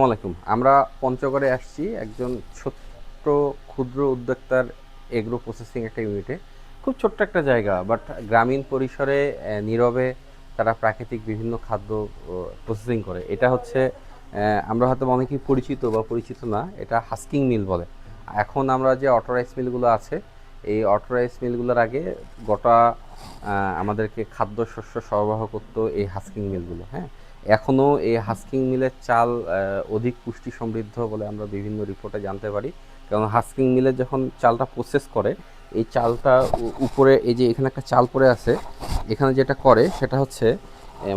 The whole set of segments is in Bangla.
আসসালামাইকুম। আমরা পঞ্চগড়ে আসছি একজন ছোট্ট ক্ষুদ্র উদ্যোক্তার এগ্রো প্রসেসিং একটা ইউনিটে। খুব ছোট্ট একটা জায়গা, বাট গ্রামীণ পরিসরে নীরবে তারা প্রাকৃতিক বিভিন্ন খাদ্য প্রসেসিং করে। এটা হচ্ছে আমরা হয়তো অনেকেই পরিচিত বা পরিচিত না, এটা হাস্কিং মিল বলে। এখন আমরা যে অটো রাইস মিলগুলো আছে, এই অটো রাইস মিলগুলোর আগে গোটা আমাদেরকে খাদ্যশস্য সরবরাহ করতো এই হাস্কিং মিলগুলো। হ্যাঁ, এখনও এই হাস্কিং মিলের চাল অধিক পুষ্টি সমৃদ্ধ বলে আমরা বিভিন্ন রিপোর্টে জানতে পারি। কারণ হাস্কিং মিলে যখন চালটা প্রসেস করে, এই চালটা উপরে এই যে এখানে একটা চাল পড়ে আছে, এখানে যেটা করে সেটা হচ্ছে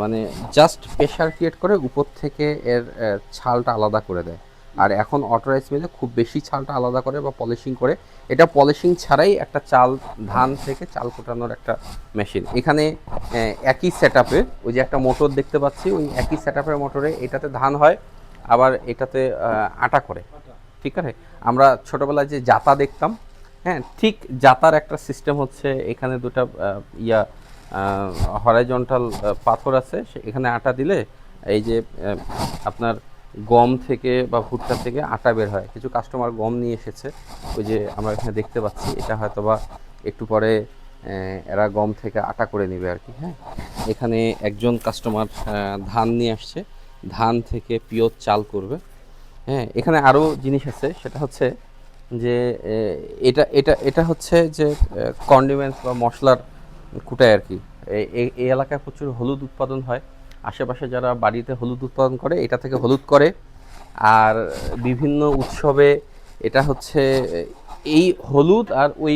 মানে জাস্ট প্রেশার ক্রিয়েট করে উপর থেকে এর ছালটা আলাদা করে দেয়। আর এখন অটো রাইস মিলে খুব বেশি ছালটা আলাদা করে বা পলিশিং করে। এটা পলিশিং ছাড়াই একটা চাল, ধান থেকে চাল কোটানোর একটা মেশিন। এখানে একই সেট আপে ওই যে একটা মোটর দেখতে পাচ্ছি, ওই একই সেট আপের মোটরে এটাতে ধান হয়, আবার এটাতে আটা করে। ঠিক আছে, আমরা ছোটোবেলায় যে জাতা দেখতাম, হ্যাঁ ঠিক জাতার একটা সিস্টেম হচ্ছে এখানে দুটা ইয়া হরাইজন্টাল পাথর আছে, এখানে আটা দিলে এই যে আপনার গম থেকে বা ভুট্টা থেকে আটা বের হয়। কিছু কাস্টমার গম নিয়ে এসেছে, ওই যে আমরা এখানে দেখতে পাচ্ছি, এটা হয়তো বা একটু পরে এরা গম থেকে আটা করে নেবে আর কি। হ্যাঁ, এখানে একজন কাস্টমার ধান নিয়ে আসছে, ধান থেকে পিওর চাল করবে। হ্যাঁ, এখানে আরও জিনিস আছে, সেটা হচ্ছে যে এটা এটা এটা হচ্ছে যে কন্ডিমেন্টস বা মশলার কুটায় আর কি। এই এলাকায় প্রচুর হলুদ উৎপাদন হয়। আশেপাশে যারা বাড়িতে হলুদ উৎপাদন করে, এটা থেকে হলুদ করে। আর বিভিন্ন উৎসবে এটা হচ্ছে এই হলুদ আর ওই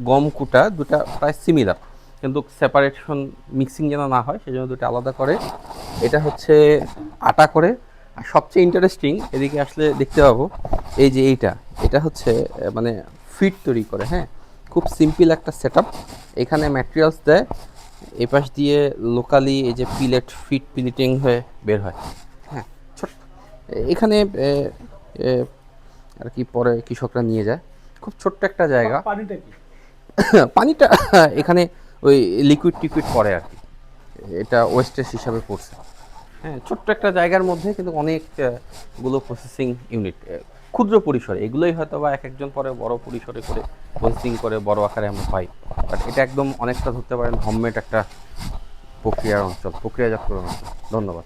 গম কুটা দুটা প্রায় সিমিলার, কিন্তু সেপারেশন মিক্সিং যেন না হয় সেজন্য দুটো আলাদা করে। এটা হচ্ছে আটা করে। আর সবচেয়ে ইন্টারেস্টিং, এদিকে আসলে দেখতে পাবো এই যে এটা হচ্ছে মানে ফিট তৈরি করে। হ্যাঁ, খুব সিম্পল একটা সেট আপ। এখানে ম্যাটেরিয়ালস দেয়, এ পাশ দিয়ে লোকালি এই যে ফিট পিলেটিং হয়ে বের হয়। হ্যাঁ, ছোট এখানে আর কি পরে কৃষকরা নিয়ে যায়। খুব ছোট্ট একটা জায়গা। পানিটা কি? পানিটা এখানে ওই লিকুইড টিকুইড পড়ে আর কি, এটা ওয়েস্টেজ হিসাবে পড়ছে। হ্যাঁ, ছোট্ট একটা জায়গার মধ্যে কিন্তু অনেক গুলো প্রসেসিং ইউনিট, ক্ষুদ্র পরিসরে। এগুলোই হয়তো বা এক একজন পরে বড় পরিসরে করে প্রসেসিং করে বড় আকারে আমরা পাই। বাট এটা একদম অনেকটা ধরতে পারেন হোমমেড একটা প্রক্রিয়াজাতকরণ অঞ্চল। ধন্যবাদ।